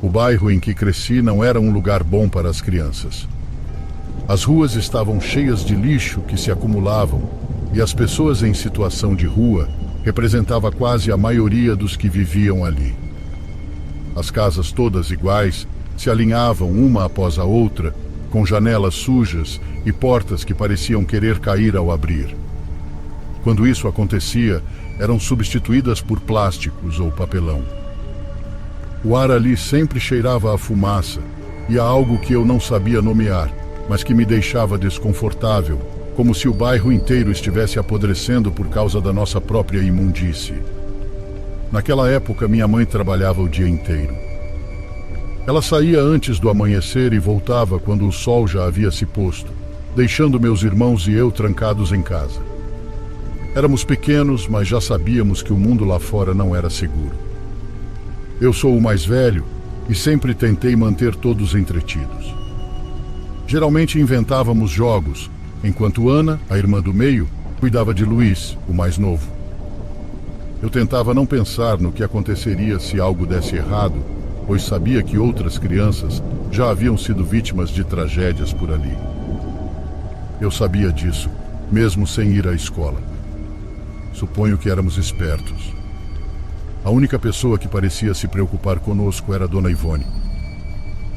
O bairro em que cresci não era um lugar bom para as crianças. As ruas estavam cheias de lixo que se acumulavam e as pessoas em situação de rua representava quase a maioria dos que viviam ali. As casas todas iguais se alinhavam uma após a outra, com janelas sujas e portas que pareciam querer cair ao abrir. Quando isso acontecia, eram substituídas por plásticos ou papelão. O ar ali sempre cheirava a fumaça e a algo que eu não sabia nomear, mas que me deixava desconfortável, como se o bairro inteiro estivesse apodrecendo por causa da nossa própria imundície. Naquela época, minha mãe trabalhava o dia inteiro. Ela saía antes do amanhecer e voltava quando o sol já havia se posto, deixando meus irmãos e eu trancados em casa. Éramos pequenos, mas já sabíamos que o mundo lá fora não era seguro. Eu sou o mais velho e sempre tentei manter todos entretidos. Geralmente inventávamos jogos, enquanto Ana, a irmã do meio, cuidava de Luiz, o mais novo. Eu tentava não pensar no que aconteceria se algo desse errado, pois sabia que outras crianças já haviam sido vítimas de tragédias por ali. Eu sabia disso, mesmo sem ir à escola. Suponho que éramos espertos. A única pessoa que parecia se preocupar conosco era Dona Ivone.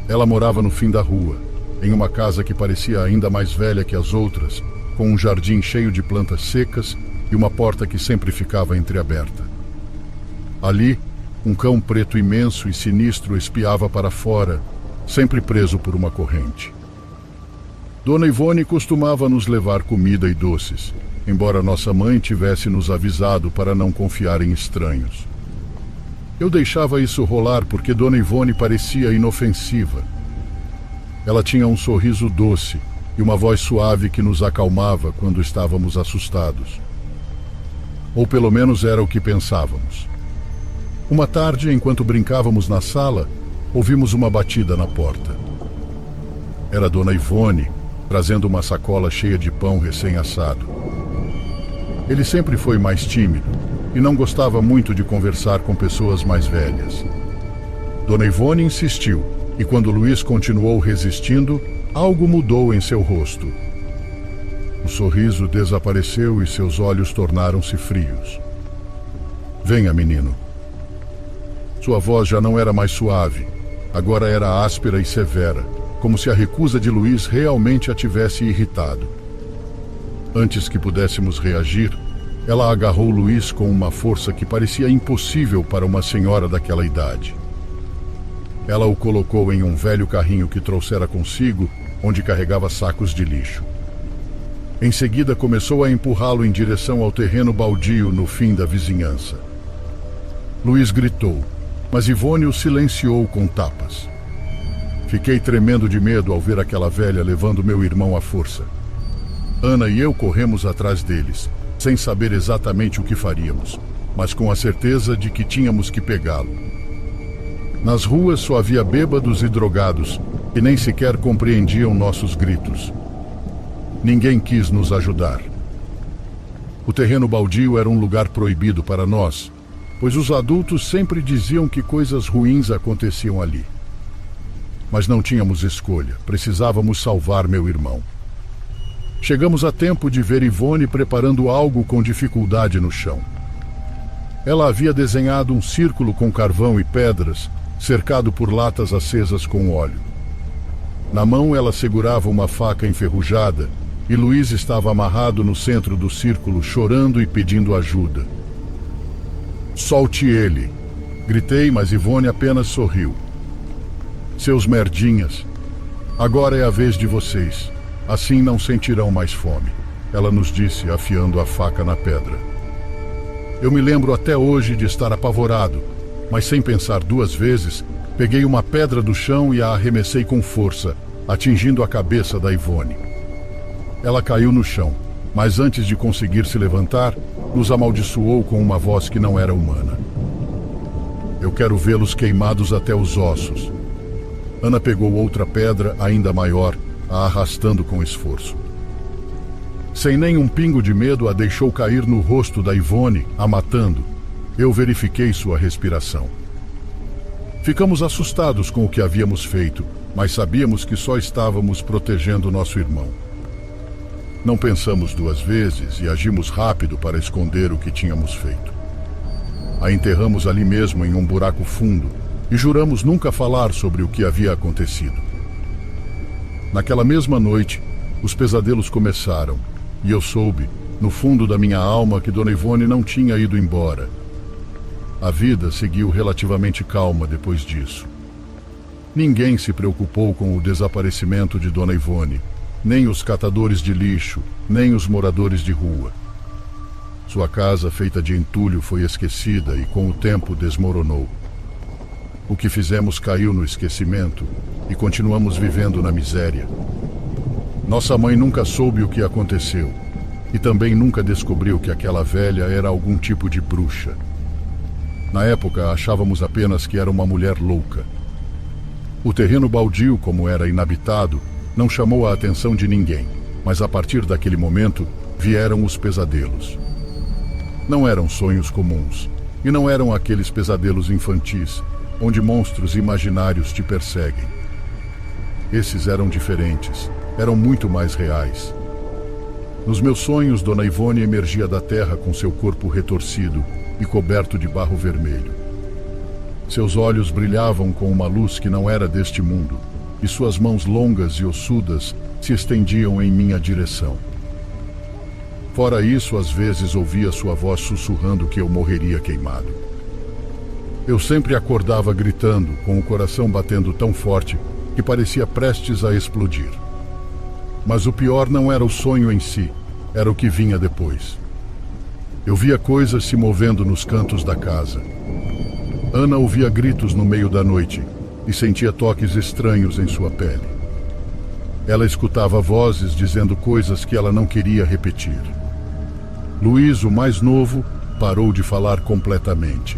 Ela morava no fim da rua, em uma casa que parecia ainda mais velha que as outras, com um jardim cheio de plantas secas e uma porta que sempre ficava entreaberta. Ali, um cão preto imenso e sinistro espiava para fora, sempre preso por uma corrente. Dona Ivone costumava nos levar comida e doces, embora nossa mãe tivesse nos avisado para não confiar em estranhos. Eu deixava isso rolar porque Dona Ivone parecia inofensiva. Ela tinha um sorriso doce e uma voz suave que nos acalmava quando estávamos assustados. Ou pelo menos era o que pensávamos. Uma tarde, enquanto brincávamos na sala, ouvimos uma batida na porta. Era Dona Ivone, trazendo uma sacola cheia de pão recém-assado. Ele sempre foi mais tímido e não gostava muito de conversar com pessoas mais velhas. Dona Ivone insistiu, e quando Luiz continuou resistindo, algo mudou em seu rosto. O sorriso desapareceu e seus olhos tornaram-se frios. Venha, menino. Sua voz já não era mais suave, agora era áspera e severa, como se a recusa de Luiz realmente a tivesse irritado. Antes que pudéssemos reagir, ela agarrou Luiz com uma força que parecia impossível para uma senhora daquela idade. Ela o colocou em um velho carrinho que trouxera consigo, onde carregava sacos de lixo. Em seguida, começou a empurrá-lo em direção ao terreno baldio no fim da vizinhança. Luiz gritou, mas Ivone o silenciou com tapas. Fiquei tremendo de medo ao ver aquela velha levando meu irmão à força. Ana e eu corremos atrás deles, sem saber exatamente o que faríamos, mas com a certeza de que tínhamos que pegá-lo. Nas ruas só havia bêbados e drogados, que nem sequer compreendiam nossos gritos. Ninguém quis nos ajudar. O terreno baldio era um lugar proibido para nós, pois os adultos sempre diziam que coisas ruins aconteciam ali. Mas não tínhamos escolha, precisávamos salvar meu irmão. Chegamos a tempo de ver Ivone preparando algo com dificuldade no chão. Ela havia desenhado um círculo com carvão e pedras, cercado por latas acesas com óleo. Na mão ela segurava uma faca enferrujada e Luiz estava amarrado no centro do círculo, chorando e pedindo ajuda. Solte ele! Gritei, mas Ivone apenas sorriu. Seus merdinhas, agora é a vez de vocês. Assim não sentirão mais fome, ela nos disse, afiando a faca na pedra. Eu me lembro até hoje de estar apavorado, mas sem pensar duas vezes, peguei uma pedra do chão e a arremessei com força, atingindo a cabeça da Ivone. Ela caiu no chão, mas antes de conseguir se levantar, nos amaldiçoou com uma voz que não era humana. Eu quero vê-los queimados até os ossos. Ana pegou outra pedra, ainda maior, a arrastando com esforço. Sem nem um pingo de medo, a deixou cair no rosto da Ivone, a matando. Eu verifiquei sua respiração. Ficamos assustados com o que havíamos feito, mas sabíamos que só estávamos protegendo nosso irmão. Não pensamos duas vezes e agimos rápido para esconder o que tínhamos feito. A enterramos ali mesmo em um buraco fundo e juramos nunca falar sobre o que havia acontecido. Naquela mesma noite, os pesadelos começaram e eu soube, no fundo da minha alma, que Dona Ivone não tinha ido embora. A vida seguiu relativamente calma depois disso. Ninguém se preocupou com o desaparecimento de Dona Ivone, nem os catadores de lixo, nem os moradores de rua. Sua casa, feita de entulho, foi esquecida e com o tempo desmoronou. O que fizemos caiu no esquecimento e continuamos vivendo na miséria. Nossa mãe nunca soube o que aconteceu e também nunca descobriu que aquela velha era algum tipo de bruxa. Na época, achávamos apenas que era uma mulher louca. O terreno baldio, como era inabitado, não chamou a atenção de ninguém, mas a partir daquele momento vieram os pesadelos. Não eram sonhos comuns, e não eram aqueles pesadelos infantis, onde monstros imaginários te perseguem. Esses eram diferentes, eram muito mais reais. Nos meus sonhos, Dona Ivone emergia da terra com seu corpo retorcido e coberto de barro vermelho. Seus olhos brilhavam com uma luz que não era deste mundo, e suas mãos longas e ossudas se estendiam em minha direção. Fora isso, às vezes ouvia sua voz sussurrando que eu morreria queimado. Eu sempre acordava gritando, com o coração batendo tão forte que parecia prestes a explodir. Mas o pior não era o sonho em si, era o que vinha depois. Eu via coisas se movendo nos cantos da casa. Ana ouvia gritos no meio da noite e sentia toques estranhos em sua pele. Ela escutava vozes dizendo coisas que ela não queria repetir. Luiz, o mais novo, parou de falar completamente.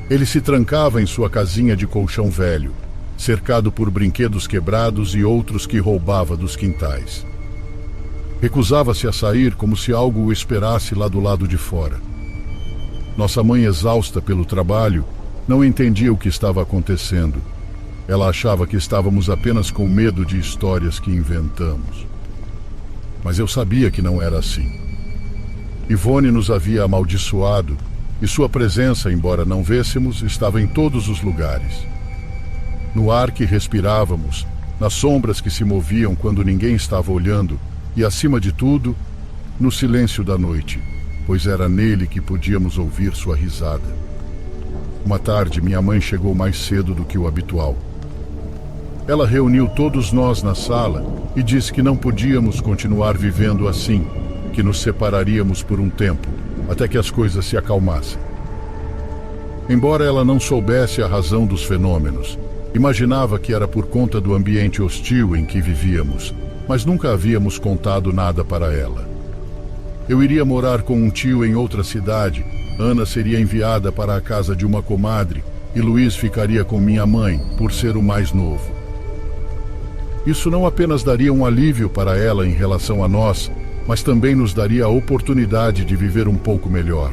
Ele se trancava em sua casinha de colchão velho, cercado por brinquedos quebrados e outros que roubava dos quintais. Recusava-se a sair como se algo o esperasse lá do lado de fora. Nossa mãe, exausta pelo trabalho, não entendia o que estava acontecendo. Ela achava que estávamos apenas com medo de histórias que inventamos. Mas eu sabia que não era assim. Ivone nos havia amaldiçoado e sua presença, embora não vêssemos, estava em todos os lugares. No ar que respirávamos, nas sombras que se moviam quando ninguém estava olhando e, acima de tudo, no silêncio da noite, pois era nele que podíamos ouvir sua risada. Uma tarde, minha mãe chegou mais cedo do que o habitual. Ela reuniu todos nós na sala e disse que não podíamos continuar vivendo assim, que nos separaríamos por um tempo, até que as coisas se acalmassem. Embora ela não soubesse a razão dos fenômenos, imaginava que era por conta do ambiente hostil em que vivíamos, mas nunca havíamos contado nada para ela. Eu iria morar com um tio em outra cidade, Ana seria enviada para a casa de uma comadre e Luiz ficaria com minha mãe, por ser o mais novo. Isso não apenas daria um alívio para ela em relação a nós, mas também nos daria a oportunidade de viver um pouco melhor.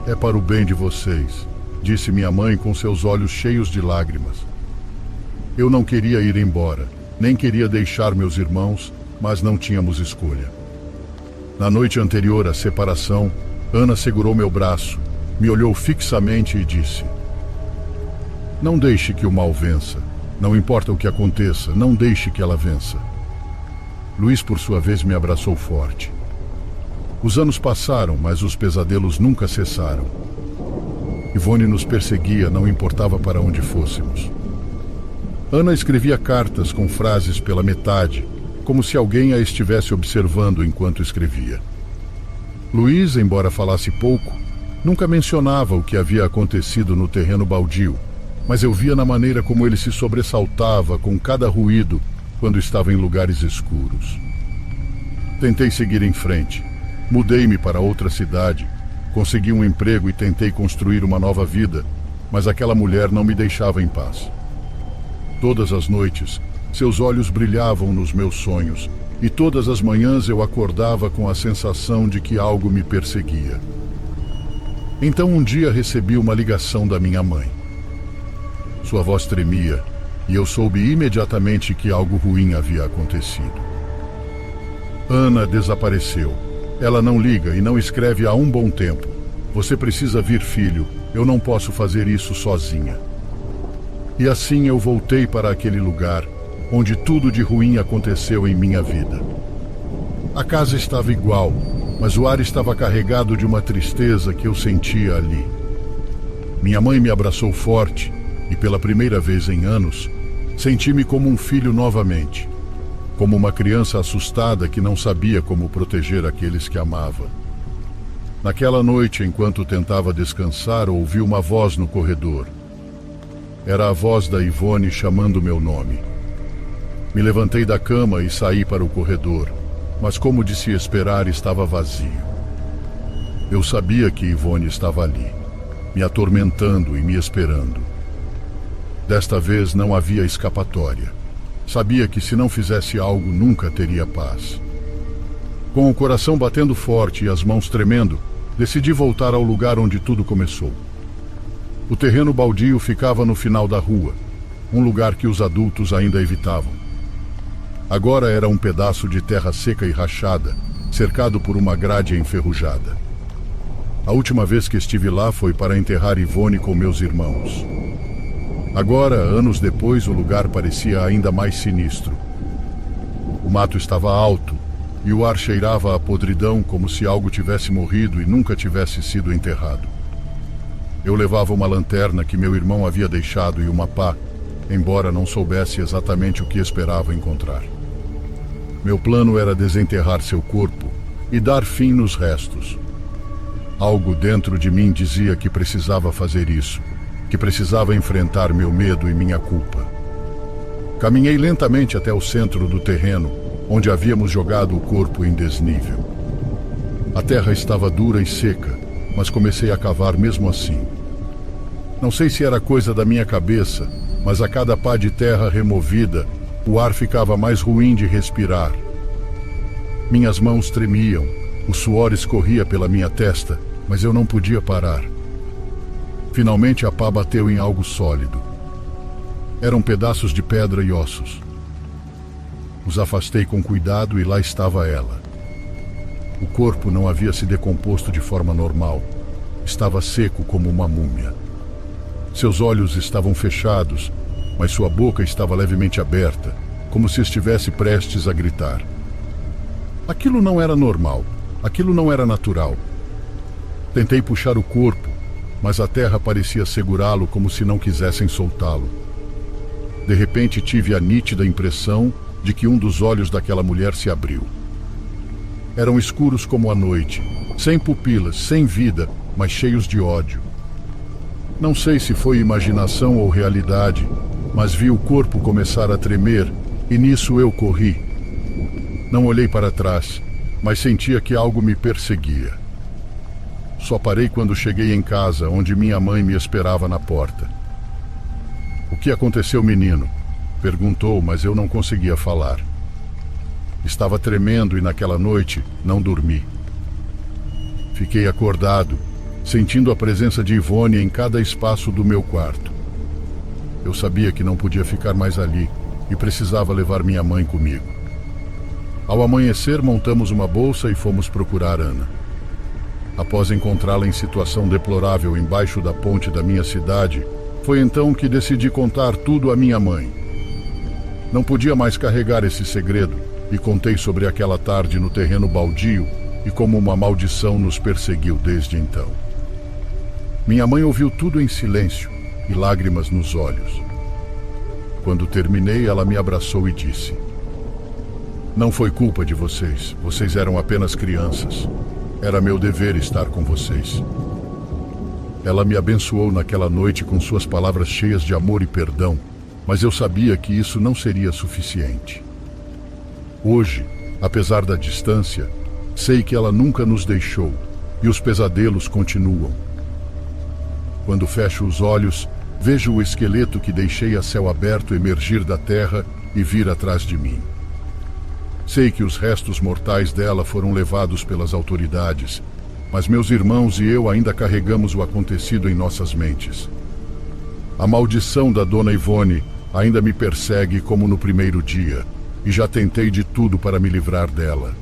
É para o bem de vocês, disse minha mãe com seus olhos cheios de lágrimas. Eu não queria ir embora, nem queria deixar meus irmãos, mas não tínhamos escolha. Na noite anterior à separação, Ana segurou meu braço, me olhou fixamente e disse: "Não deixe que o mal vença. Não importa o que aconteça, não deixe que ela vença." Luiz, por sua vez, me abraçou forte. Os anos passaram, mas os pesadelos nunca cessaram. Ivone nos perseguia, não importava para onde fôssemos. Ana escrevia cartas com frases pela metade, como se alguém a estivesse observando enquanto escrevia. Luiz, embora falasse pouco, nunca mencionava o que havia acontecido no terreno baldio, mas eu via na maneira como ele se sobressaltava com cada ruído quando estava em lugares escuros. Tentei seguir em frente. Mudei-me para outra cidade, consegui um emprego e tentei construir uma nova vida, mas aquela mulher não me deixava em paz. Todas as noites, seus olhos brilhavam nos meus sonhos, e todas as manhãs eu acordava com a sensação de que algo me perseguia. Então um dia recebi uma ligação da minha mãe. Sua voz tremia e eu soube imediatamente que algo ruim havia acontecido. Ana desapareceu. Ela não liga e não escreve há um bom tempo. Você precisa vir, filho. Eu não posso fazer isso sozinha. E assim eu voltei para aquele lugar onde tudo de ruim aconteceu em minha vida. A casa estava igual, mas o ar estava carregado de uma tristeza que eu sentia ali. Minha mãe me abraçou forte e, pela primeira vez em anos, senti-me como um filho novamente, como uma criança assustada que não sabia como proteger aqueles que amava. Naquela noite, enquanto tentava descansar, ouvi uma voz no corredor. Era a voz da Ivone chamando meu nome. Me levantei da cama e saí para o corredor, mas como de se esperar, estava vazio. Eu sabia que Ivone estava ali, me atormentando e me esperando. Desta vez não havia escapatória. Sabia que se não fizesse algo, nunca teria paz. Com o coração batendo forte e as mãos tremendo, decidi voltar ao lugar onde tudo começou. O terreno baldio ficava no final da rua, um lugar que os adultos ainda evitavam. Agora era um pedaço de terra seca e rachada, cercado por uma grade enferrujada. A última vez que estive lá foi para enterrar Ivone com meus irmãos. Agora, anos depois, o lugar parecia ainda mais sinistro. O mato estava alto e o ar cheirava a podridão, como se algo tivesse morrido e nunca tivesse sido enterrado. Eu levava uma lanterna que meu irmão havia deixado e uma pá, embora não soubesse exatamente o que esperava encontrar. Meu plano era desenterrar seu corpo e dar fim nos restos. Algo dentro de mim dizia que precisava fazer isso, que precisava enfrentar meu medo e minha culpa. Caminhei lentamente até o centro do terreno, onde havíamos jogado o corpo em desnível. A terra estava dura e seca, mas comecei a cavar mesmo assim. Não sei se era coisa da minha cabeça, mas a cada pá de terra removida, o ar ficava mais ruim de respirar. Minhas mãos tremiam, o suor escorria pela minha testa, mas eu não podia parar. Finalmente a pá bateu em algo sólido. Eram pedaços de pedra e ossos. Os afastei com cuidado e lá estava ela. O corpo não havia se decomposto de forma normal. Estava seco como uma múmia. Seus olhos estavam fechados, mas sua boca estava levemente aberta, como se estivesse prestes a gritar. Aquilo não era normal. Aquilo não era natural. Tentei puxar o corpo, mas a terra parecia segurá-lo como se não quisessem soltá-lo. De repente tive a nítida impressão de que um dos olhos daquela mulher se abriu. Eram escuros como a noite, sem pupilas, sem vida, mas cheios de ódio. Não sei se foi imaginação ou realidade, mas vi o corpo começar a tremer e nisso eu corri. Não olhei para trás, mas sentia que algo me perseguia. Só parei quando cheguei em casa, onde minha mãe me esperava na porta. "O que aconteceu, menino?" perguntou, mas eu não conseguia falar. Estava tremendo e naquela noite não dormi. Fiquei acordado, sentindo a presença de Ivone em cada espaço do meu quarto. Eu sabia que não podia ficar mais ali e precisava levar minha mãe comigo. Ao amanhecer, montamos uma bolsa e fomos procurar Ana. Após encontrá-la em situação deplorável embaixo da ponte da minha cidade, foi então que decidi contar tudo à minha mãe. Não podia mais carregar esse segredo e contei sobre aquela tarde no terreno baldio e como uma maldição nos perseguiu desde então. Minha mãe ouviu tudo em silêncio e lágrimas nos olhos. Quando terminei, ela me abraçou e disse: "Não foi culpa de vocês. Vocês eram apenas crianças. Era meu dever estar com vocês." Ela me abençoou naquela noite com suas palavras cheias de amor e perdão, mas eu sabia que isso não seria suficiente. Hoje, apesar da distância, sei que ela nunca nos deixou e os pesadelos continuam. Quando fecho os olhos, vejo o esqueleto que deixei a céu aberto emergir da terra e vir atrás de mim. Sei que os restos mortais dela foram levados pelas autoridades mas meus irmãos e eu ainda carregamos o acontecido em nossas mentes. A maldição da Dona Ivone ainda me persegue como no primeiro dia, e já tentei de tudo para me livrar dela.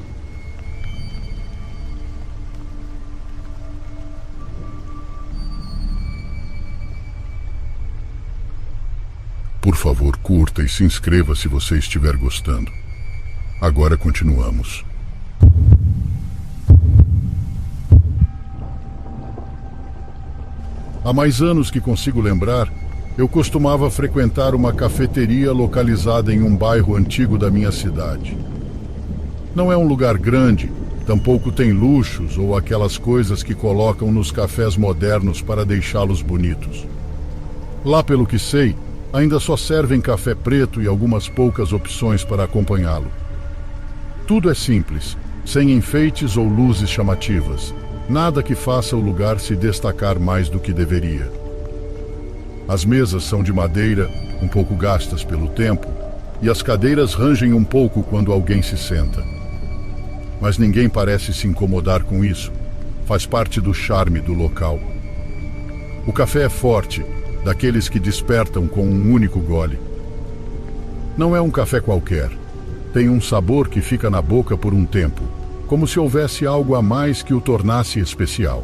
Por favor, curta e se inscreva se você estiver gostando. Agora continuamos. Há mais anos que consigo lembrar, eu costumava frequentar uma cafeteria localizada em um bairro antigo da minha cidade. Não é um lugar grande, tampouco tem luxos ou aquelas coisas que colocam nos cafés modernos para deixá-los bonitos. Lá, pelo que sei, ainda só servem café preto e algumas poucas opções para acompanhá-lo. Tudo é simples, sem enfeites ou luzes chamativas. Nada que faça o lugar se destacar mais do que deveria. As mesas são de madeira, um pouco gastas pelo tempo, e as cadeiras rangem um pouco quando alguém se senta. Mas ninguém parece se incomodar com isso. Faz parte do charme do local. O café é forte, daqueles que despertam com um único gole. Não é um café qualquer. Tem um sabor que fica na boca por um tempo, como se houvesse algo a mais que o tornasse especial.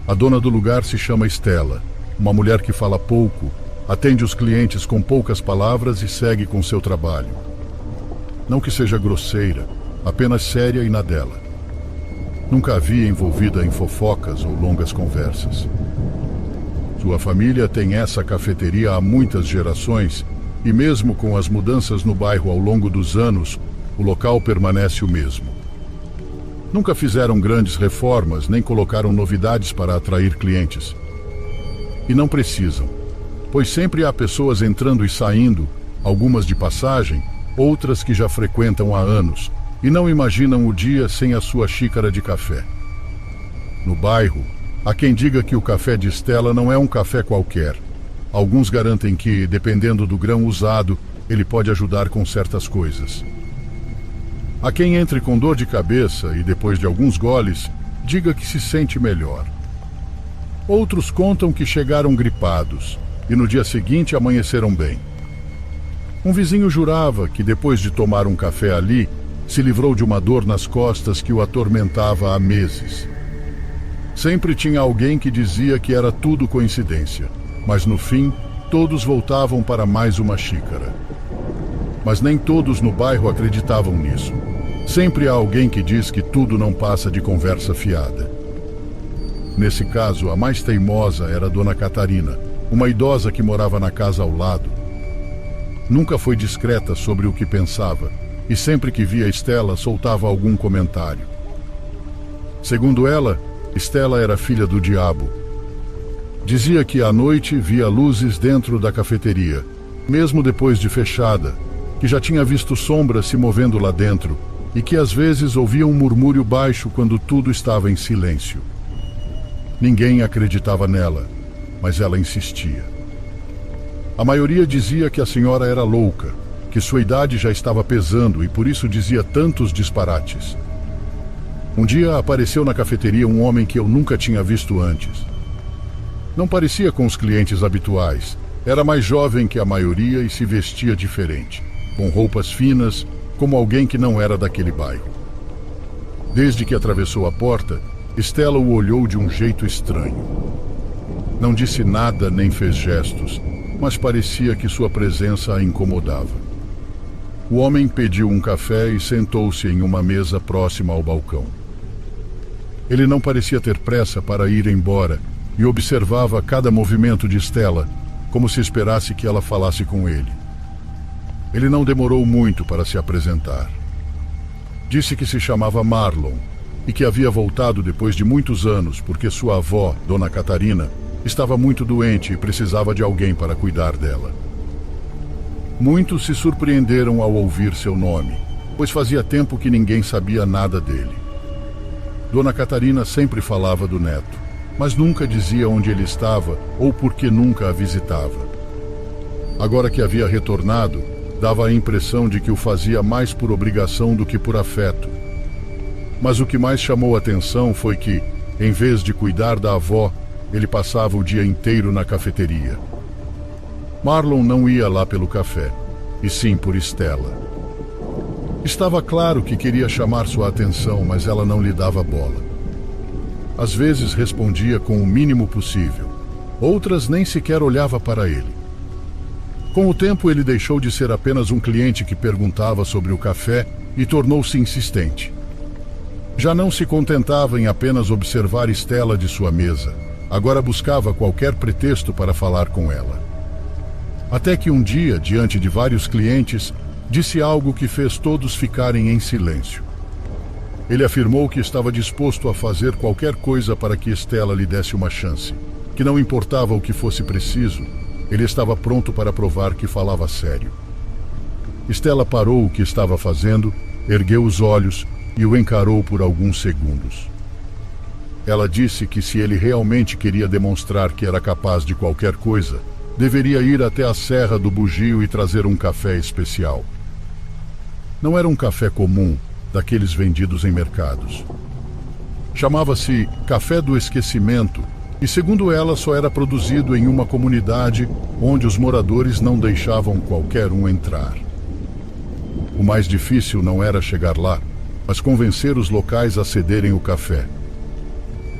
A dona do lugar se chama Estela, uma mulher que fala pouco, atende os clientes com poucas palavras e segue com seu trabalho. Não que seja grosseira, apenas séria e na dela. Nunca a vi envolvida em fofocas ou longas conversas. Sua família tem essa cafeteria há muitas gerações e mesmo com as mudanças no bairro ao longo dos anos, o local permanece o mesmo. Nunca fizeram grandes reformas nem colocaram novidades para atrair clientes. E não precisam, pois sempre há pessoas entrando e saindo, algumas de passagem, outras que já frequentam há anos e não imaginam o dia sem a sua xícara de café. No bairro, há quem diga que o café de Estela não é um café qualquer. Alguns garantem que, dependendo do grão usado, ele pode ajudar com certas coisas. Há quem entre com dor de cabeça e, depois de alguns goles, diga que se sente melhor. Outros contam que chegaram gripados e no dia seguinte amanheceram bem. Um vizinho jurava que, depois de tomar um café ali, se livrou de uma dor nas costas que o atormentava há meses. Sempre tinha alguém que dizia que era tudo coincidência, mas no fim, todos voltavam para mais uma xícara. Mas nem todos no bairro acreditavam nisso. Sempre há alguém que diz que tudo não passa de conversa fiada. Nesse caso, a mais teimosa era a Dona Catarina, uma idosa que morava na casa ao lado. Nunca foi discreta sobre o que pensava, e sempre que via Estela, soltava algum comentário. Segundo ela, Estela era filha do diabo. Dizia que à noite via luzes dentro da cafeteria, mesmo depois de fechada, que já tinha visto sombras se movendo lá dentro e que às vezes ouvia um murmúrio baixo quando tudo estava em silêncio. Ninguém acreditava nela, mas ela insistia. A maioria dizia que a senhora era louca, que sua idade já estava pesando e por isso dizia tantos disparates. Um dia apareceu na cafeteria um homem que eu nunca tinha visto antes. Não parecia com os clientes habituais. Era mais jovem que a maioria e se vestia diferente, com roupas finas, como alguém que não era daquele bairro. Desde que atravessou a porta, Estela o olhou de um jeito estranho. Não disse nada nem fez gestos, mas parecia que sua presença a incomodava. O homem pediu um café e sentou-se em uma mesa próxima ao balcão. Ele não parecia ter pressa para ir embora e observava cada movimento de Estela, como se esperasse que ela falasse com ele. Ele não demorou muito para se apresentar. Disse que se chamava Marlon e que havia voltado depois de muitos anos porque sua avó, Dona Catarina, estava muito doente e precisava de alguém para cuidar dela. Muitos se surpreenderam ao ouvir seu nome, pois fazia tempo que ninguém sabia nada dele. Dona Catarina sempre falava do neto, mas nunca dizia onde ele estava ou por que nunca a visitava. Agora que havia retornado, dava a impressão de que o fazia mais por obrigação do que por afeto. Mas o que mais chamou a atenção foi que, em vez de cuidar da avó, ele passava o dia inteiro na cafeteria. Marlon não ia lá pelo café, e sim por Stella. Estava claro que queria chamar sua atenção, mas ela não lhe dava bola. Às vezes respondia com o mínimo possível, outras nem sequer olhava para ele. Com o tempo, ele deixou de ser apenas um cliente que perguntava sobre o café e tornou-se insistente. Já não se contentava em apenas observar Stella de sua mesa, agora buscava qualquer pretexto para falar com ela. Até que um dia, diante de vários clientes, disse algo que fez todos ficarem em silêncio. Ele afirmou que estava disposto a fazer qualquer coisa para que Stella lhe desse uma chance, que não importava o que fosse preciso, ele estava pronto para provar que falava sério. Stella parou o que estava fazendo, ergueu os olhos e o encarou por alguns segundos. Ela disse que se ele realmente queria demonstrar que era capaz de qualquer coisa, deveria ir até a Serra do Bugio e trazer um café especial. Não era um café comum, daqueles vendidos em mercados. Chamava-se Café do Esquecimento e, segundo ela, só era produzido em uma comunidade onde os moradores não deixavam qualquer um entrar. O mais difícil não era chegar lá, mas convencer os locais a cederem o café.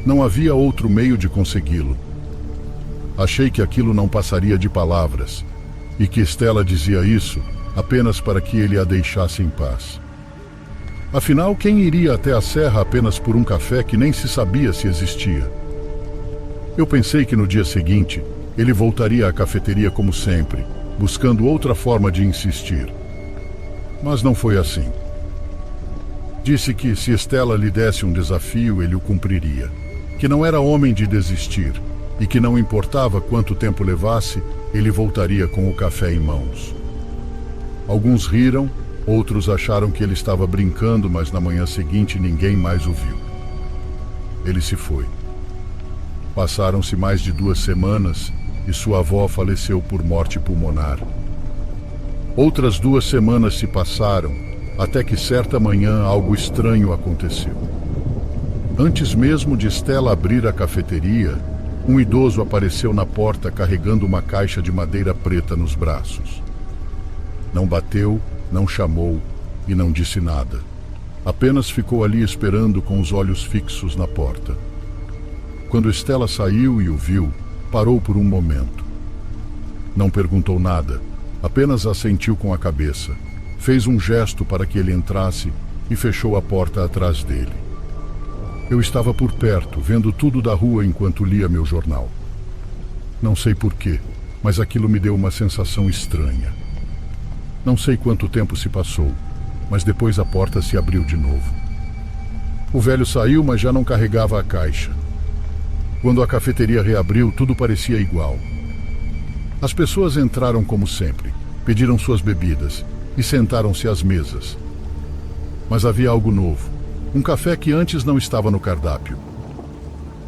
Não havia outro meio de consegui-lo. Achei que aquilo não passaria de palavras, e que Stella dizia isso apenas para que ele a deixasse em paz. Afinal, quem iria até a serra apenas por um café que nem se sabia se existia? Eu pensei que no dia seguinte, ele voltaria à cafeteria como sempre, buscando outra forma de insistir. Mas não foi assim. Disse que se Stella lhe desse um desafio, ele o cumpriria, que não era homem de desistir e que não importava quanto tempo levasse, ele voltaria com o café em mãos. Alguns riram, outros acharam que ele estava brincando, mas na manhã seguinte ninguém mais o viu. Ele se foi. Passaram-se mais de 2 semanas e sua avó faleceu por morte pulmonar. Outras 2 semanas se passaram, até que certa manhã algo estranho aconteceu. Antes mesmo de Stella abrir a cafeteria, um idoso apareceu na porta carregando uma caixa de madeira preta nos braços. Não bateu, não chamou e não disse nada. Apenas ficou ali esperando com os olhos fixos na porta. Quando Stella saiu e o viu, parou por um momento. Não perguntou nada, apenas assentiu com a cabeça. Fez um gesto para que ele entrasse e fechou a porta atrás dele. Eu estava por perto, vendo tudo da rua enquanto lia meu jornal. Não sei porquê, mas aquilo me deu uma sensação estranha. Não sei quanto tempo se passou, mas depois a porta se abriu de novo. O velho saiu, mas já não carregava a caixa. Quando a cafeteria reabriu, tudo parecia igual. As pessoas entraram como sempre, pediram suas bebidas e sentaram-se às mesas. Mas havia algo novo, um café que antes não estava no cardápio.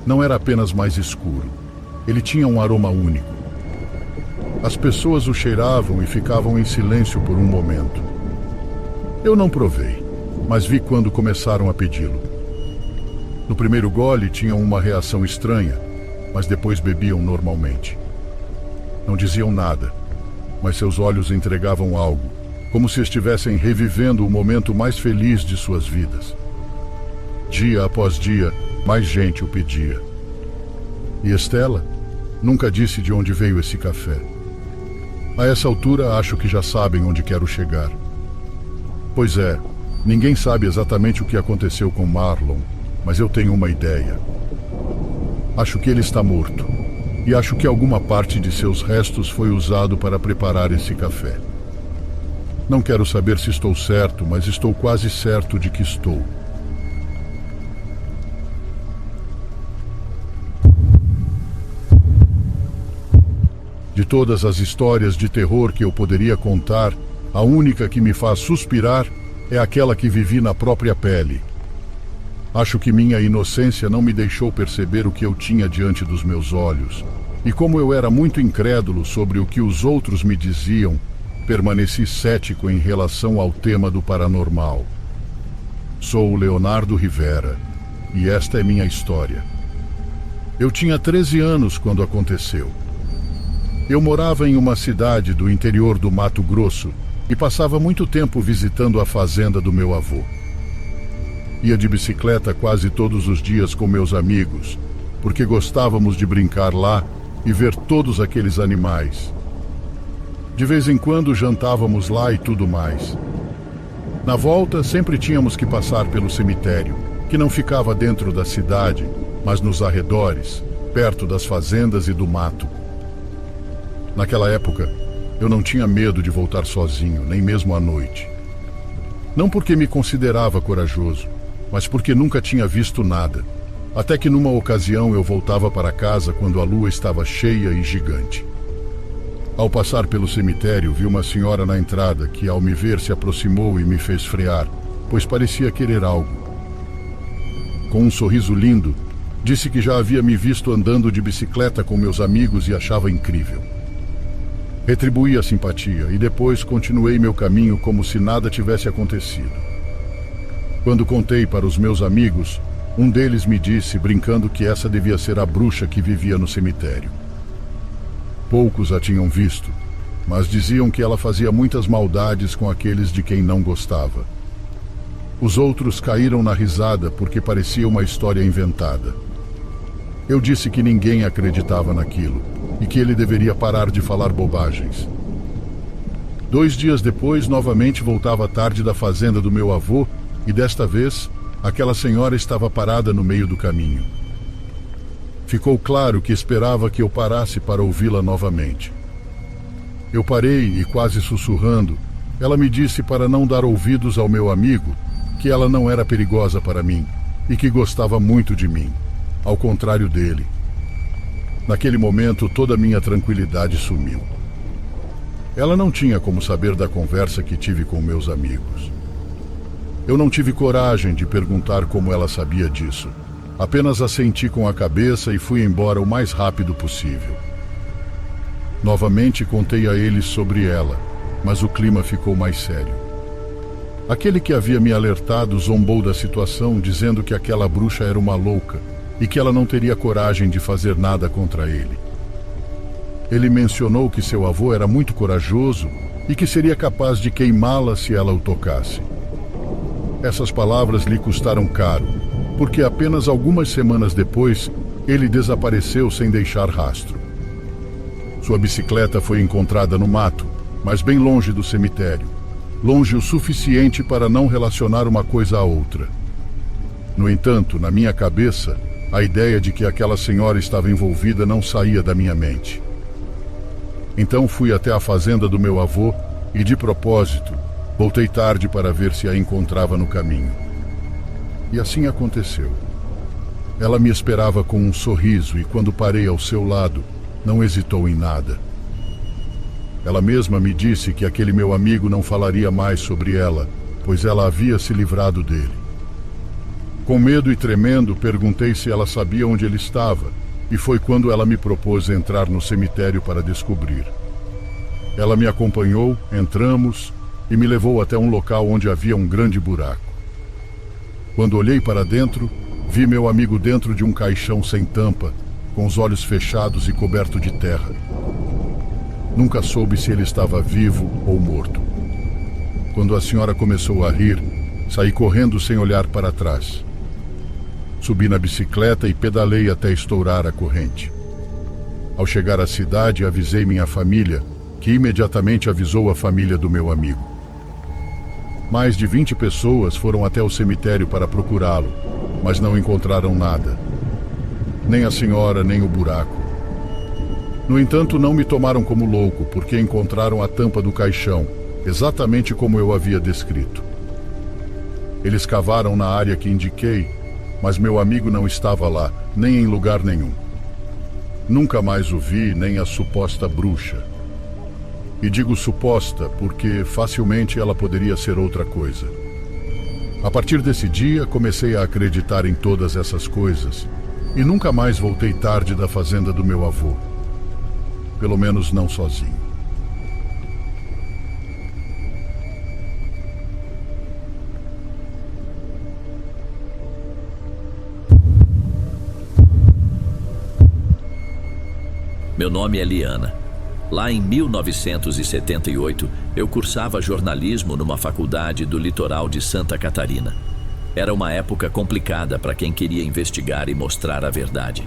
Não era apenas mais escuro, ele tinha um aroma único. As pessoas o cheiravam e ficavam em silêncio por um momento. Eu não provei, mas vi quando começaram a pedi-lo. No primeiro gole tinham uma reação estranha, mas depois bebiam normalmente. Não diziam nada, mas seus olhos entregavam algo, como se estivessem revivendo o momento mais feliz de suas vidas. Dia após dia, mais gente o pedia. E Stella nunca disse de onde veio esse café. A essa altura, acho que já sabem onde quero chegar. Pois é, ninguém sabe exatamente o que aconteceu com Marlon, mas eu tenho uma ideia. Acho que ele está morto, e acho que alguma parte de seus restos foi usado para preparar esse café. Não quero saber se estou certo, mas estou quase certo de que estou. De todas as histórias de terror que eu poderia contar, a única que me faz suspirar é aquela que vivi na própria pele. Acho que minha inocência não me deixou perceber o que eu tinha diante dos meus olhos, e como eu era muito incrédulo sobre o que os outros me diziam, permaneci cético em relação ao tema do paranormal. Sou o Leonardo Rivera e esta é minha história. Eu tinha 13 anos quando aconteceu. Eu morava em uma cidade do interior do Mato Grosso e passava muito tempo visitando a fazenda do meu avô. Ia de bicicleta quase todos os dias com meus amigos, porque gostávamos de brincar lá e ver todos aqueles animais. De vez em quando jantávamos lá e tudo mais. Na volta, sempre tínhamos que passar pelo cemitério, que não ficava dentro da cidade, mas nos arredores, perto das fazendas e do mato. Naquela época, eu não tinha medo de voltar sozinho, nem mesmo à noite. Não porque me considerava corajoso, mas porque nunca tinha visto nada. Até que numa ocasião eu voltava para casa quando a lua estava cheia e gigante. Ao passar pelo cemitério, vi uma senhora na entrada que, ao me ver, se aproximou e me fez frear, pois parecia querer algo. Com um sorriso lindo, disse que já havia me visto andando de bicicleta com meus amigos e achava incrível. Retribuí a simpatia e depois continuei meu caminho como se nada tivesse acontecido. Quando contei para os meus amigos, um deles me disse, brincando, que essa devia ser a bruxa que vivia no cemitério. Poucos a tinham visto, mas diziam que ela fazia muitas maldades com aqueles de quem não gostava. Os outros caíram na risada porque parecia uma história inventada. Eu disse que ninguém acreditava naquilo e que ele deveria parar de falar bobagens. 2 dias depois, novamente voltava tarde da fazenda do meu avô e desta vez, aquela senhora estava parada no meio do caminho. Ficou claro que esperava que eu parasse para ouvi-la novamente. Eu parei e, quase sussurrando, ela me disse para não dar ouvidos ao meu amigo, que ela não era perigosa para mim e que gostava muito de mim, ao contrário dele. Naquele momento, toda a minha tranquilidade sumiu. Ela não tinha como saber da conversa que tive com meus amigos. Eu não tive coragem de perguntar como ela sabia disso. Apenas assenti com a cabeça e fui embora o mais rápido possível. Novamente contei a eles sobre ela, mas o clima ficou mais sério. Aquele que havia me alertado zombou da situação, dizendo que aquela bruxa era uma louca e que ela não teria coragem de fazer nada contra ele. Ele mencionou que seu avô era muito corajoso e que seria capaz de queimá-la se ela o tocasse. Essas palavras lhe custaram caro, porque apenas algumas semanas depois, ele desapareceu sem deixar rastro. Sua bicicleta foi encontrada no mato, mas bem longe do cemitério, longe o suficiente para não relacionar uma coisa a outra. No entanto, na minha cabeça, a ideia de que aquela senhora estava envolvida não saía da minha mente. Então fui até a fazenda do meu avô e, de propósito, voltei tarde para ver se a encontrava no caminho. E assim aconteceu. Ela me esperava com um sorriso e, quando parei ao seu lado, não hesitou em nada. Ela mesma me disse que aquele meu amigo não falaria mais sobre ela, pois ela havia se livrado dele. Com medo e tremendo, perguntei se ela sabia onde ele estava, e foi quando ela me propôs entrar no cemitério para descobrir. Ela me acompanhou, entramos e me levou até um local onde havia um grande buraco. Quando olhei para dentro, vi meu amigo dentro de um caixão sem tampa, com os olhos fechados e coberto de terra. Nunca soube se ele estava vivo ou morto. Quando a senhora começou a rir, saí correndo sem olhar para trás. Subi na bicicleta e pedalei até estourar a corrente. Ao chegar à cidade, avisei minha família, que imediatamente avisou a família do meu amigo. Mais de 20 pessoas foram até o cemitério para procurá-lo, mas não encontraram nada. Nem a senhora, nem o buraco. No entanto, não me tomaram como louco, porque encontraram a tampa do caixão, exatamente como eu havia descrito. Eles cavaram na área que indiquei, mas meu amigo não estava lá, nem em lugar nenhum. Nunca mais o vi, nem a suposta bruxa. E digo suposta porque facilmente ela poderia ser outra coisa. A partir desse dia, comecei a acreditar em todas essas coisas e nunca mais voltei tarde da fazenda do meu avô. Pelo menos não sozinho. Meu nome é Liana. Lá em 1978, eu cursava jornalismo numa faculdade do litoral de Santa Catarina. Era uma época complicada para quem queria investigar e mostrar a verdade.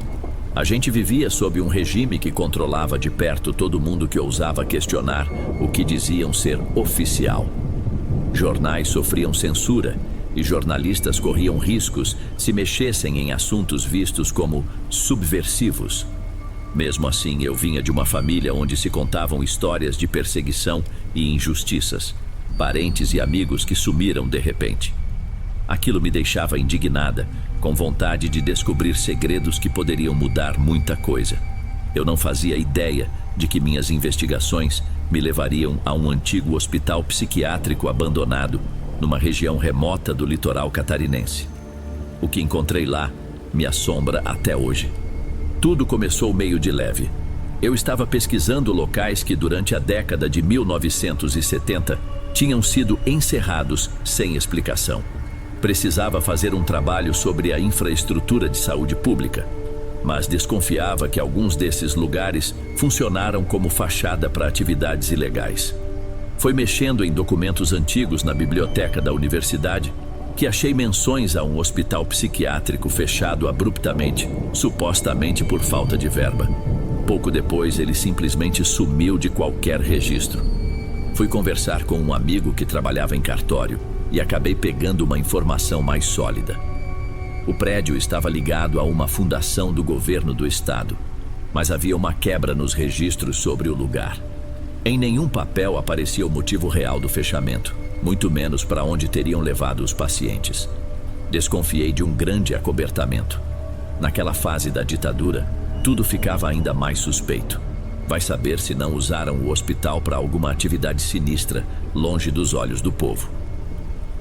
A gente vivia sob um regime que controlava de perto todo mundo que ousava questionar o que diziam ser oficial. Jornais sofriam censura e jornalistas corriam riscos se mexessem em assuntos vistos como subversivos. Mesmo assim, eu vinha de uma família onde se contavam histórias de perseguição e injustiças, parentes e amigos que sumiram de repente. Aquilo me deixava indignada, com vontade de descobrir segredos que poderiam mudar muita coisa. Eu não fazia ideia de que minhas investigações me levariam a um antigo hospital psiquiátrico abandonado, numa região remota do litoral catarinense. O que encontrei lá me assombra até hoje. Tudo começou meio de leve. Eu estava pesquisando locais que durante a década de 1970 tinham sido encerrados sem explicação. Precisava fazer um trabalho sobre a infraestrutura de saúde pública, mas desconfiava que alguns desses lugares funcionaram como fachada para atividades ilegais. Foi mexendo em documentos antigos na biblioteca da universidade que achei menções a um hospital psiquiátrico fechado abruptamente, supostamente por falta de verba. Pouco depois, ele simplesmente sumiu de qualquer registro. Fui conversar com um amigo que trabalhava em cartório e acabei pegando uma informação mais sólida. O prédio estava ligado a uma fundação do governo do estado, mas havia uma quebra nos registros sobre o lugar. Em nenhum papel aparecia o motivo real do fechamento, muito menos para onde teriam levado os pacientes. Desconfiei de um grande acobertamento. Naquela fase da ditadura, tudo ficava ainda mais suspeito. Vai saber se não usaram o hospital para alguma atividade sinistra, longe dos olhos do povo.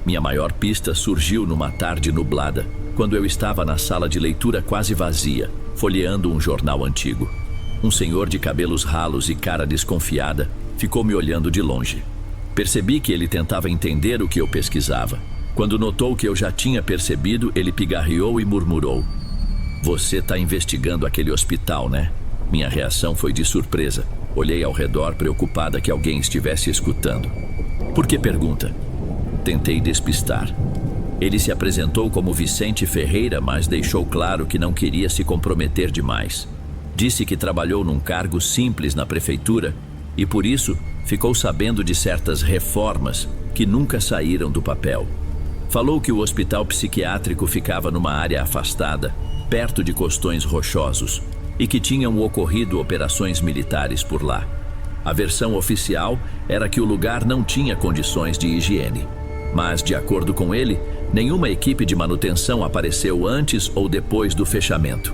Minha maior pista surgiu numa tarde nublada, quando eu estava na sala de leitura quase vazia, folheando um jornal antigo. Um senhor de cabelos ralos e cara desconfiada ficou me olhando de longe. Percebi que ele tentava entender o que eu pesquisava. Quando notou que eu já tinha percebido, ele pigarreou e murmurou: "Você está investigando aquele hospital, né?" Minha reação foi de surpresa. Olhei ao redor, preocupada que alguém estivesse escutando. "Por que pergunta?" Tentei despistar. Ele se apresentou como Vicente Ferreira, mas deixou claro que não queria se comprometer demais. Disse que trabalhou num cargo simples na prefeitura e, por isso, ficou sabendo de certas reformas que nunca saíram do papel. Falou que o hospital psiquiátrico ficava numa área afastada, perto de costões rochosos, e que tinham ocorrido operações militares por lá. A versão oficial era que o lugar não tinha condições de higiene. Mas, de acordo com ele, nenhuma equipe de manutenção apareceu antes ou depois do fechamento.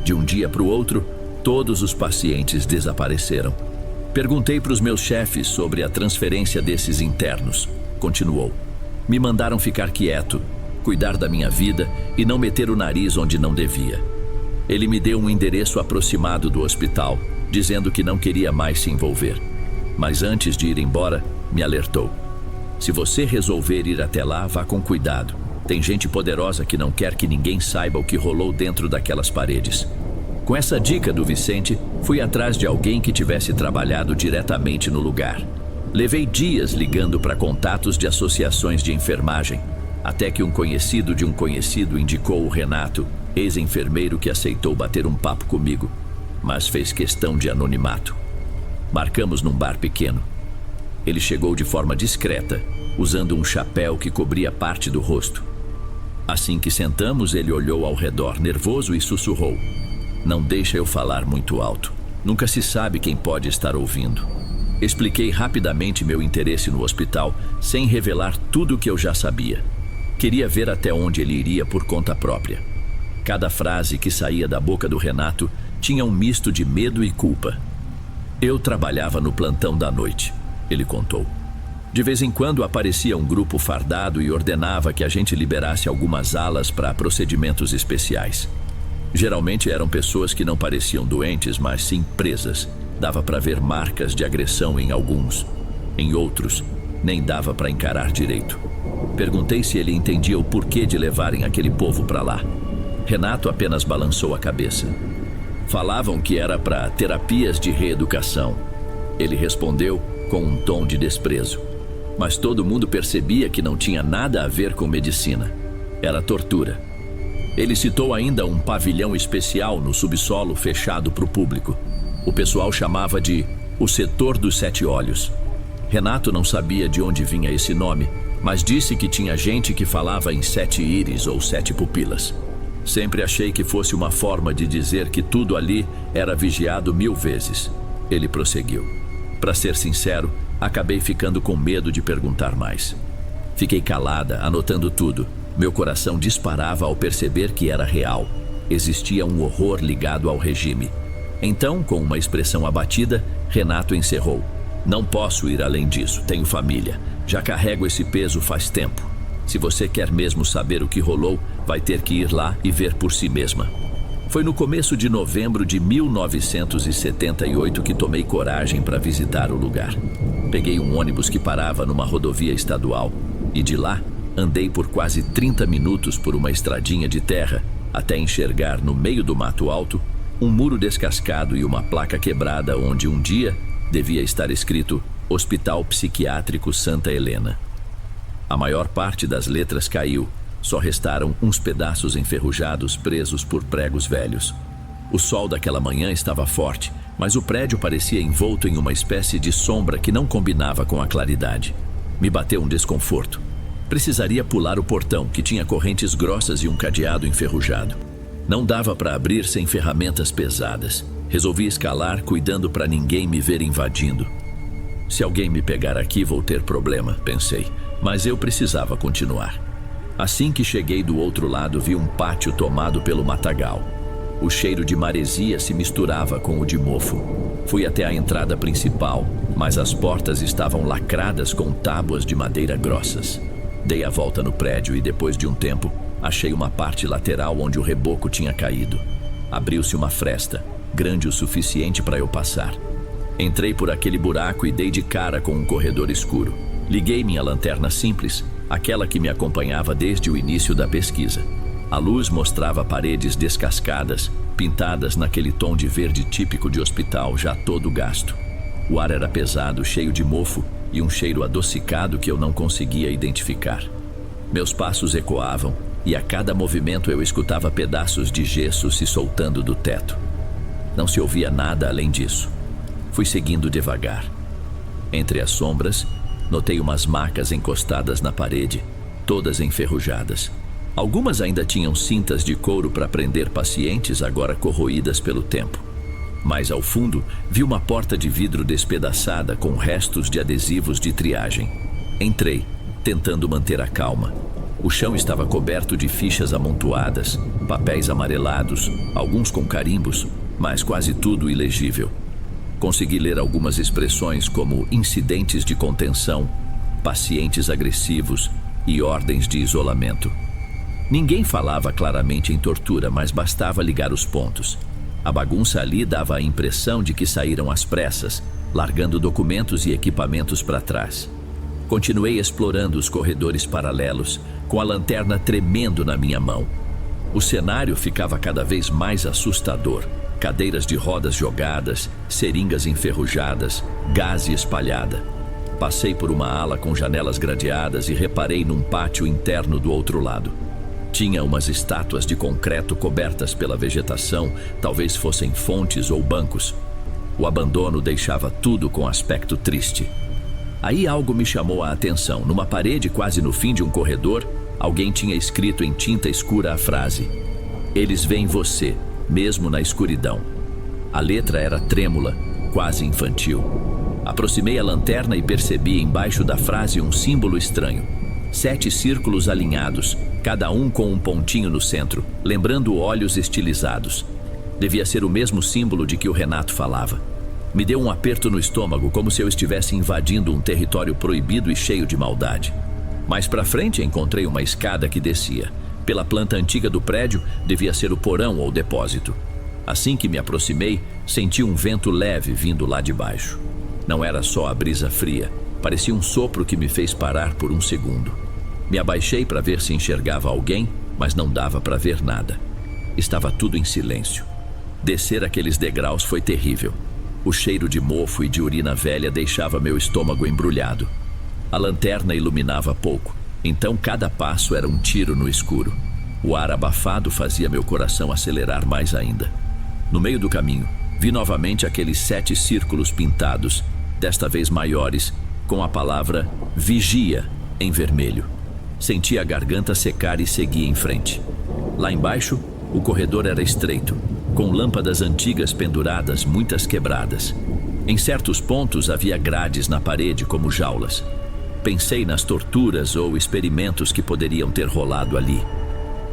De um dia para o outro, todos os pacientes desapareceram. Perguntei para os meus chefes sobre a transferência desses internos. Continuou. Me mandaram ficar quieto, cuidar da minha vida e não meter o nariz onde não devia. Ele me deu um endereço aproximado do hospital, dizendo que não queria mais se envolver. Mas antes de ir embora, me alertou: "Se você resolver ir até lá, vá com cuidado. Tem gente poderosa que não quer que ninguém saiba o que rolou dentro daquelas paredes." Com essa dica do Vicente, fui atrás de alguém que tivesse trabalhado diretamente no lugar. Levei dias ligando para contatos de associações de enfermagem, até que um conhecido de um conhecido indicou o Renato, ex-enfermeiro que aceitou bater um papo comigo, mas fez questão de anonimato. Marcamos num bar pequeno. Ele chegou de forma discreta, usando um chapéu que cobria parte do rosto. Assim que sentamos, ele olhou ao redor, nervoso, e sussurrou: "Não deixa eu falar muito alto. Nunca se sabe quem pode estar ouvindo." Expliquei rapidamente meu interesse no hospital, sem revelar tudo o que eu já sabia. Queria ver até onde ele iria por conta própria. Cada frase que saía da boca do Renato tinha um misto de medo e culpa. "Eu trabalhava no plantão da noite", ele contou. "De vez em quando aparecia um grupo fardado e ordenava que a gente liberasse algumas alas para procedimentos especiais. Geralmente eram pessoas que não pareciam doentes, mas sim presas. Dava para ver marcas de agressão em alguns. Em outros, nem dava para encarar direito." Perguntei se ele entendia o porquê de levarem aquele povo para lá. Renato apenas balançou a cabeça. Falavam que era para terapias de reeducação. Ele respondeu com um tom de desprezo. Mas todo mundo percebia que não tinha nada a ver com medicina. Era tortura. Ele citou ainda um pavilhão especial no subsolo fechado para o público. O pessoal chamava de o Setor dos Sete Olhos. Renato não sabia de onde vinha esse nome, mas disse que tinha gente que falava em 7 íris ou 7 pupilas. Sempre achei que fosse uma forma de dizer que tudo ali era vigiado 1000 vezes. Ele prosseguiu. Para ser sincero, acabei ficando com medo de perguntar mais. Fiquei calada, anotando tudo. Meu coração disparava ao perceber que era real. Existia um horror ligado ao regime. Então, com uma expressão abatida, Renato encerrou. Não posso ir além disso, tenho família. Já carrego esse peso faz tempo. Se você quer mesmo saber o que rolou, vai ter que ir lá e ver por si mesma. Foi no começo de novembro de 1978 que tomei coragem para visitar o lugar. Peguei um ônibus que parava numa rodovia estadual e de lá andei por quase 30 minutos por uma estradinha de terra até enxergar no meio do mato alto um muro descascado e uma placa quebrada onde um dia devia estar escrito Hospital Psiquiátrico Santa Helena. A maior parte das letras caiu, só restaram uns pedaços enferrujados presos por pregos velhos. O sol daquela manhã estava forte, mas o prédio parecia envolto em uma espécie de sombra que não combinava com a claridade. Me bateu um desconforto. Precisaria pular o portão, que tinha correntes grossas e um cadeado enferrujado. Não dava para abrir sem ferramentas pesadas. Resolvi escalar, cuidando para ninguém me ver invadindo. Se alguém me pegar aqui, vou ter problema, pensei. Mas eu precisava continuar. Assim que cheguei do outro lado, vi um pátio tomado pelo matagal. O cheiro de maresia se misturava com o de mofo. Fui até a entrada principal, mas as portas estavam lacradas com tábuas de madeira grossas. Dei a volta no prédio e, depois de um tempo, achei uma parte lateral onde o reboco tinha caído. Abriu-se uma fresta, grande o suficiente para eu passar. Entrei por aquele buraco e dei de cara com um corredor escuro. Liguei minha lanterna simples, aquela que me acompanhava desde o início da pesquisa. A luz mostrava paredes descascadas, pintadas naquele tom de verde típico de hospital já todo gasto. O ar era pesado, cheio de mofo e um cheiro adocicado que eu não conseguia identificar. Meus passos ecoavam e a cada movimento eu escutava pedaços de gesso se soltando do teto. Não se ouvia nada além disso. Fui seguindo devagar. Entre as sombras, notei umas macas encostadas na parede, todas enferrujadas. Algumas ainda tinham cintas de couro para prender pacientes, agora corroídas pelo tempo. Mais ao fundo, vi uma porta de vidro despedaçada com restos de adesivos de triagem. Entrei, tentando manter a calma. O chão estava coberto de fichas amontoadas, papéis amarelados, alguns com carimbos, mas quase tudo ilegível. Consegui ler algumas expressões como incidentes de contenção, pacientes agressivos e ordens de isolamento. Ninguém falava claramente em tortura, mas bastava ligar os pontos. A bagunça ali dava a impressão de que saíram às pressas, largando documentos e equipamentos para trás. Continuei explorando os corredores paralelos, com a lanterna tremendo na minha mão. O cenário ficava cada vez mais assustador. Cadeiras de rodas jogadas, seringas enferrujadas, gaze espalhada. Passei por uma ala com janelas gradeadas e reparei num pátio interno do outro lado. Tinha umas estátuas de concreto cobertas pela vegetação, talvez fossem fontes ou bancos. O abandono deixava tudo com aspecto triste. Aí algo me chamou a atenção. Numa parede quase no fim de um corredor, alguém tinha escrito em tinta escura a frase: "Eles veem você, mesmo na escuridão." A letra era trêmula, quase infantil. Aproximei a lanterna e percebi embaixo da frase um símbolo estranho. 7 círculos alinhados, cada um com um pontinho no centro, lembrando olhos estilizados. Devia ser o mesmo símbolo de que o Renato falava. Me deu um aperto no estômago, como se eu estivesse invadindo um território proibido e cheio de maldade. Mais pra frente encontrei uma escada que descia. Pela planta antiga do prédio, devia ser o porão ou depósito. Assim que me aproximei, senti um vento leve vindo lá de baixo. Não era só a brisa fria, parecia um sopro que me fez parar por um segundo. Me abaixei para ver se enxergava alguém, mas não dava para ver nada. Estava tudo em silêncio. Descer aqueles degraus foi terrível. O cheiro de mofo e de urina velha deixava meu estômago embrulhado. A lanterna iluminava pouco, então cada passo era um tiro no escuro. O ar abafado fazia meu coração acelerar mais ainda. No meio do caminho, vi novamente aqueles 7 círculos pintados, desta vez maiores, com a palavra Vigia em vermelho. Senti a garganta secar e segui em frente. Lá embaixo, o corredor era estreito, com lâmpadas antigas penduradas, muitas quebradas. Em certos pontos havia grades na parede como jaulas. Pensei nas torturas ou experimentos que poderiam ter rolado ali.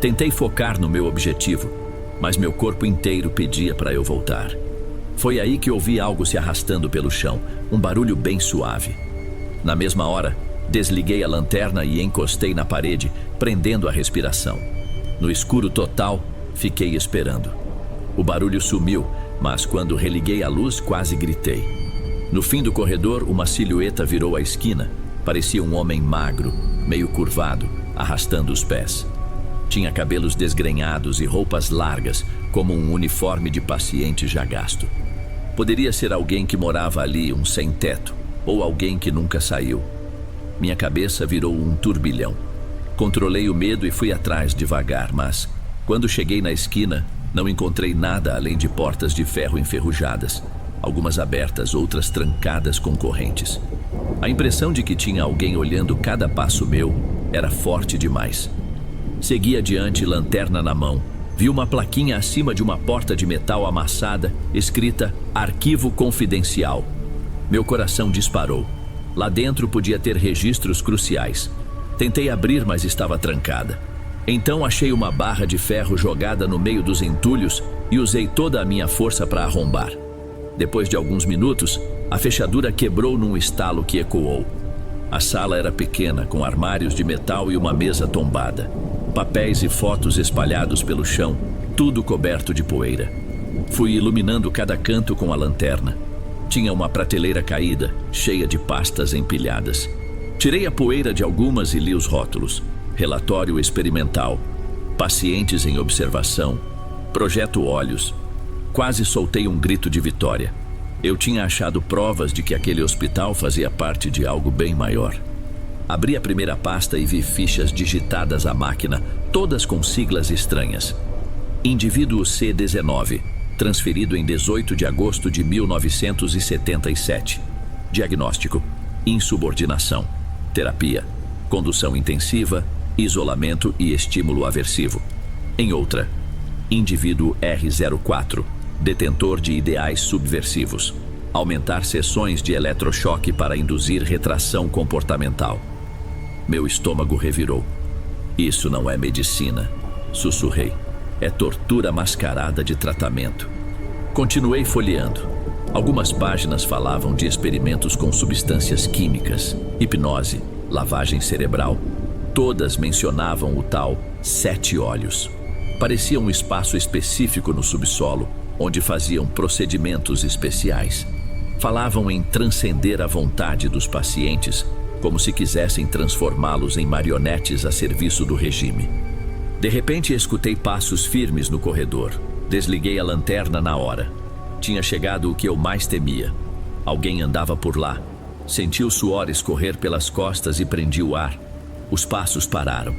Tentei focar no meu objetivo, mas meu corpo inteiro pedia para eu voltar. Foi aí que ouvi algo se arrastando pelo chão, um barulho bem suave. Na mesma hora, desliguei a lanterna e encostei na parede, prendendo a respiração. No escuro total, fiquei esperando. O barulho sumiu, mas quando religuei a luz, quase gritei. No fim do corredor, uma silhueta virou a esquina. Parecia um homem magro, meio curvado, arrastando os pés. Tinha cabelos desgrenhados e roupas largas, como um uniforme de paciente já gasto. Poderia ser alguém que morava ali, um sem-teto, ou alguém que nunca saiu. Minha cabeça virou um turbilhão. Controlei o medo e fui atrás devagar, mas, quando cheguei na esquina, não encontrei nada além de portas de ferro enferrujadas, algumas abertas, outras trancadas com correntes. A impressão de que tinha alguém olhando cada passo meu era forte demais. Segui adiante, lanterna na mão. Vi uma plaquinha acima de uma porta de metal amassada, escrita Arquivo Confidencial. Meu coração disparou. Lá dentro podia ter registros cruciais. Tentei abrir, mas estava trancada. Então achei uma barra de ferro jogada no meio dos entulhos e usei toda a minha força para arrombar. Depois de alguns minutos, a fechadura quebrou num estalo que ecoou. A sala era pequena, com armários de metal e uma mesa tombada. Papéis e fotos espalhados pelo chão, tudo coberto de poeira. Fui iluminando cada canto com a lanterna. Tinha uma prateleira caída, cheia de pastas empilhadas. Tirei a poeira de algumas e li os rótulos. Relatório experimental, pacientes em observação, projeto Olhos. Quase soltei um grito de vitória. Eu tinha achado provas de que aquele hospital fazia parte de algo bem maior. Abri a primeira pasta e vi fichas digitadas à máquina, todas com siglas estranhas. Indivíduo C19, transferido em 18 de agosto de 1977. Diagnóstico: insubordinação. Terapia: condução intensiva, isolamento e estímulo aversivo. Em outra, indivíduo R04, detentor de ideais subversivos. Aumentar sessões de eletrochoque para induzir retração comportamental. Meu estômago revirou. Isso não é medicina, sussurrei. É tortura mascarada de tratamento. Continuei folheando. Algumas páginas falavam de experimentos com substâncias químicas, hipnose, lavagem cerebral. Todas mencionavam o tal 7 olhos. Parecia um espaço específico no subsolo, onde faziam procedimentos especiais. Falavam em transcender a vontade dos pacientes, como se quisessem transformá-los em marionetes a serviço do regime. De repente, escutei passos firmes no corredor. Desliguei a lanterna na hora. Tinha chegado o que eu mais temia. Alguém andava por lá. Senti o suor escorrer pelas costas e prendi o ar. Os passos pararam.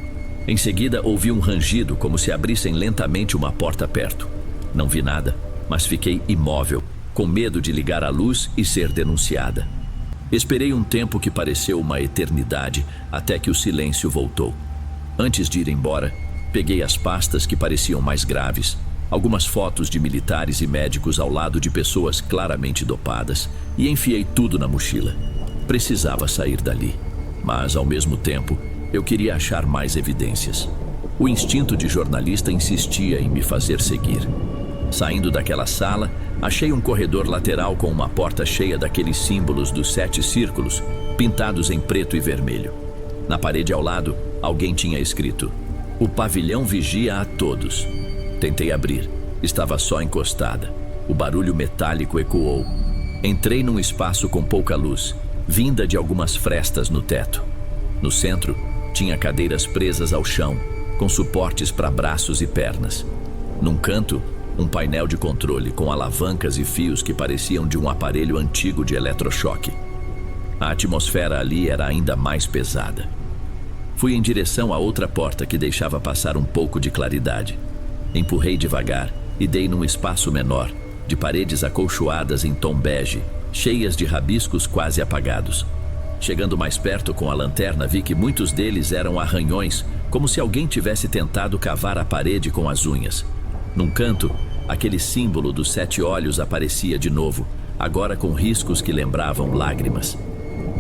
Em seguida, ouvi um rangido, como se abrissem lentamente uma porta perto. Não vi nada, mas fiquei imóvel, com medo de ligar a luz e ser denunciada. Esperei um tempo que pareceu uma eternidade, até que o silêncio voltou. Antes de ir embora, peguei as pastas que pareciam mais graves, algumas fotos de militares e médicos ao lado de pessoas claramente dopadas, e enfiei tudo na mochila. Precisava sair dali, mas, ao mesmo tempo, eu queria achar mais evidências. O instinto de jornalista insistia em me fazer seguir. Saindo daquela sala, achei um corredor lateral com uma porta cheia daqueles símbolos dos 7 círculos, pintados em preto e vermelho. Na parede ao lado, alguém tinha escrito: "O pavilhão vigia a todos." Tentei abrir. Estava só encostada. O barulho metálico ecoou. Entrei num espaço com pouca luz, vinda de algumas frestas no teto. No centro, tinha cadeiras presas ao chão, com suportes para braços e pernas. Num canto, um painel de controle com alavancas e fios que pareciam de um aparelho antigo de eletrochoque. A atmosfera ali era ainda mais pesada. Fui em direção a outra porta que deixava passar um pouco de claridade. Empurrei devagar e dei num espaço menor, de paredes acolchoadas em tom bege, cheias de rabiscos quase apagados. Chegando mais perto com a lanterna, vi que muitos deles eram arranhões, como se alguém tivesse tentado cavar a parede com as unhas. Num canto, aquele símbolo dos 7 olhos aparecia de novo, agora com riscos que lembravam lágrimas.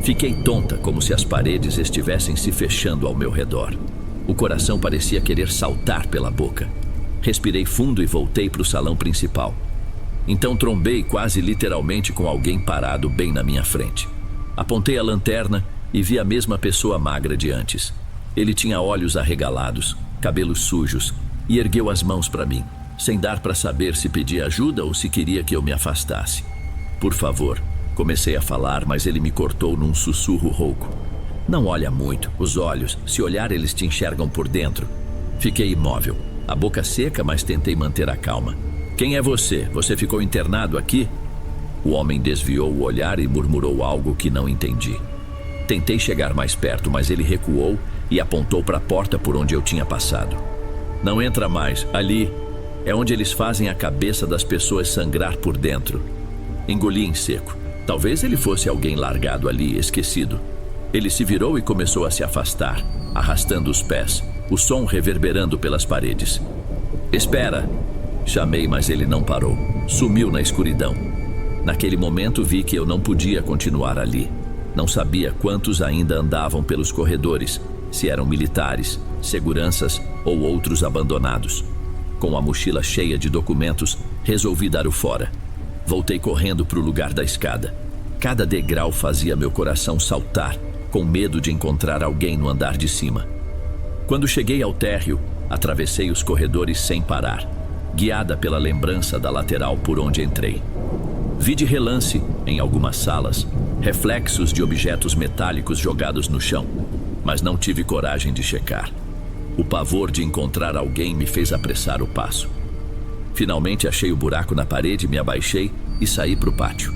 Fiquei tonta, como se as paredes estivessem se fechando ao meu redor. O coração parecia querer saltar pela boca. Respirei fundo e voltei para o salão principal. Então trombei quase literalmente com alguém parado bem na minha frente. Apontei a lanterna e vi a mesma pessoa magra de antes. Ele tinha olhos arregalados, cabelos sujos, e ergueu as mãos para mim, sem dar para saber se pedia ajuda ou se queria que eu me afastasse. Por favor, comecei a falar, mas ele me cortou num sussurro rouco. Não olha muito, os olhos, se olhar eles te enxergam por dentro. Fiquei imóvel, a boca seca, mas tentei manter a calma. Quem é você? Você ficou internado aqui? O homem desviou o olhar e murmurou algo que não entendi. Tentei chegar mais perto, mas ele recuou e apontou para a porta por onde eu tinha passado. Não entra mais, ali é onde eles fazem a cabeça das pessoas sangrar por dentro. Engoli em seco. Talvez ele fosse alguém largado ali, esquecido. Ele se virou e começou a se afastar, arrastando os pés, o som reverberando pelas paredes. Espera! Chamei, mas ele não parou. Sumiu na escuridão. Naquele momento vi que eu não podia continuar ali. Não sabia quantos ainda andavam pelos corredores, se eram militares, seguranças ou outros abandonados. Com a mochila cheia de documentos, resolvi dar o fora. Voltei correndo para o lugar da escada. Cada degrau fazia meu coração saltar, com medo de encontrar alguém no andar de cima. Quando cheguei ao térreo, atravessei os corredores sem parar, guiada pela lembrança da lateral por onde entrei. Vi de relance, em algumas salas, reflexos de objetos metálicos jogados no chão, mas não tive coragem de checar. O pavor de encontrar alguém me fez apressar o passo. Finalmente achei o buraco na parede, me abaixei e saí para o pátio.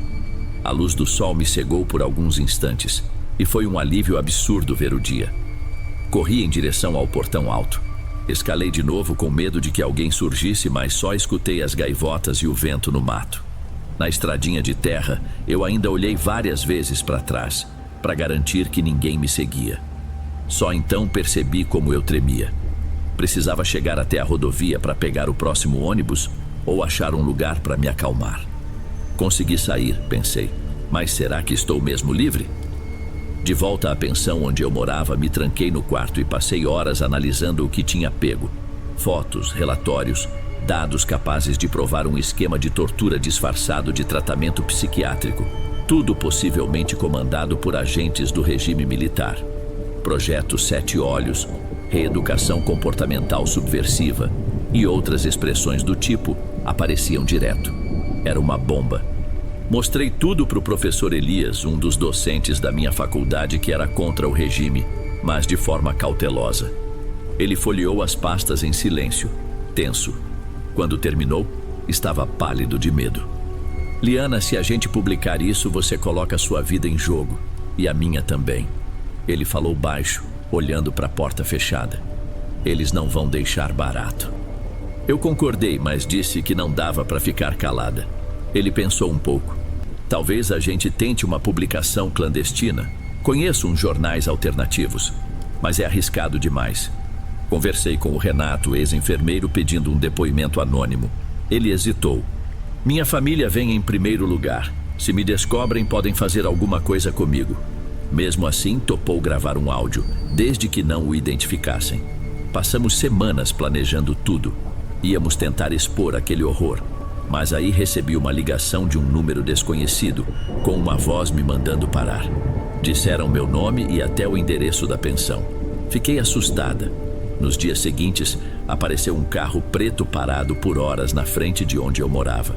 A luz do sol me cegou por alguns instantes e foi um alívio absurdo ver o dia. Corri em direção ao portão alto. Escalei de novo com medo de que alguém surgisse, mas só escutei as gaivotas e o vento no mato. Na estradinha de terra, eu ainda olhei várias vezes para trás, para garantir que ninguém me seguia. Só então percebi como eu tremia. Precisava chegar até a rodovia para pegar o próximo ônibus ou achar um lugar para me acalmar. Consegui sair, pensei, mas será que estou mesmo livre? De volta à pensão onde eu morava, me tranquei no quarto e passei horas analisando o que tinha pego. Fotos, relatórios, dados capazes de provar um esquema de tortura disfarçado de tratamento psiquiátrico, tudo possivelmente comandado por agentes do regime militar. Projeto 7 Olhos, reeducação comportamental subversiva e outras expressões do tipo apareciam direto. Era uma bomba. Mostrei tudo para o professor Elias, um dos docentes da minha faculdade que era contra o regime, mas de forma cautelosa. Ele folheou as pastas em silêncio, tenso. Quando terminou, estava pálido de medo. Liana, se a gente publicar isso, você coloca sua vida em jogo, e a minha também. Ele falou baixo, olhando para a porta fechada. Eles não vão deixar barato. Eu concordei, mas disse que não dava para ficar calada. Ele pensou um pouco. Talvez a gente tente uma publicação clandestina. Conheço uns jornais alternativos, mas é arriscado demais. Conversei com o Renato, ex-enfermeiro, pedindo um depoimento anônimo. Ele hesitou. Minha família vem em primeiro lugar. Se me descobrem, podem fazer alguma coisa comigo. Mesmo assim, topou gravar um áudio, desde que não o identificassem. Passamos semanas planejando tudo. Íamos tentar expor aquele horror. Mas aí recebi uma ligação de um número desconhecido, com uma voz me mandando parar. Disseram meu nome e até o endereço da pensão. Fiquei assustada. Nos dias seguintes, apareceu um carro preto parado por horas na frente de onde eu morava.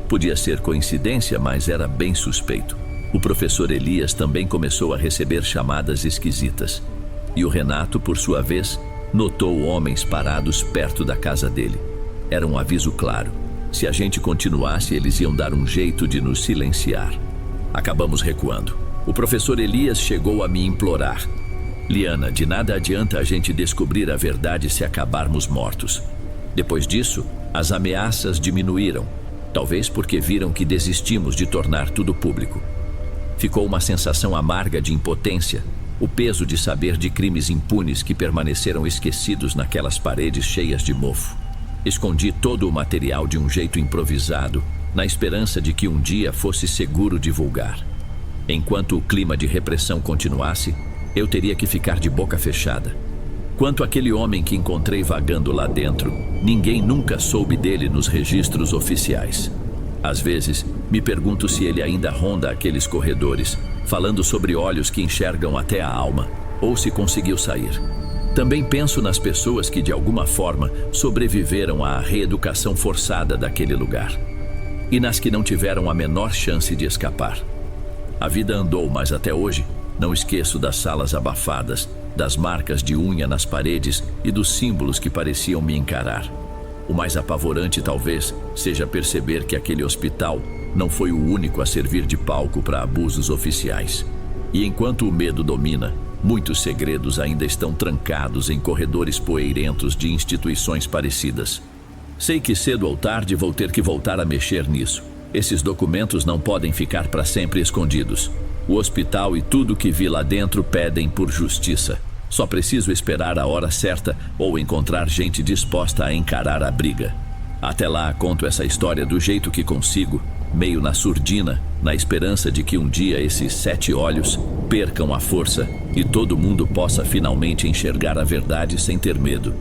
Podia ser coincidência, mas era bem suspeito. O professor Elias também começou a receber chamadas esquisitas. E o Renato, por sua vez, notou homens parados perto da casa dele. Era um aviso claro. Se a gente continuasse, eles iam dar um jeito de nos silenciar. Acabamos recuando. O professor Elias chegou a me implorar: Liana, de nada adianta a gente descobrir a verdade se acabarmos mortos. Depois disso, as ameaças diminuíram, talvez porque viram que desistimos de tornar tudo público. Ficou uma sensação amarga de impotência, o peso de saber de crimes impunes que permaneceram esquecidos naquelas paredes cheias de mofo. Escondi todo o material de um jeito improvisado, na esperança de que um dia fosse seguro divulgar. Enquanto o clima de repressão continuasse, eu teria que ficar de boca fechada. Quanto àquele homem que encontrei vagando lá dentro, ninguém nunca soube dele nos registros oficiais. Às vezes, me pergunto se ele ainda ronda aqueles corredores, falando sobre olhos que enxergam até a alma, ou se conseguiu sair. Também penso nas pessoas que de alguma forma sobreviveram à reeducação forçada daquele lugar, e nas que não tiveram a menor chance de escapar. A vida andou, mas até hoje não esqueço das salas abafadas, das marcas de unha nas paredes e dos símbolos que pareciam me encarar. O mais apavorante, talvez, seja perceber que aquele hospital não foi o único a servir de palco para abusos oficiais. E enquanto o medo domina, muitos segredos ainda estão trancados em corredores poeirentos de instituições parecidas. Sei que cedo ou tarde vou ter que voltar a mexer nisso. Esses documentos não podem ficar para sempre escondidos. O hospital e tudo que vi lá dentro pedem por justiça. Só preciso esperar a hora certa ou encontrar gente disposta a encarar a briga. Até lá, conto essa história do jeito que consigo, meio na surdina, na esperança de que um dia esses 7 olhos percam a força e todo mundo possa finalmente enxergar a verdade sem ter medo.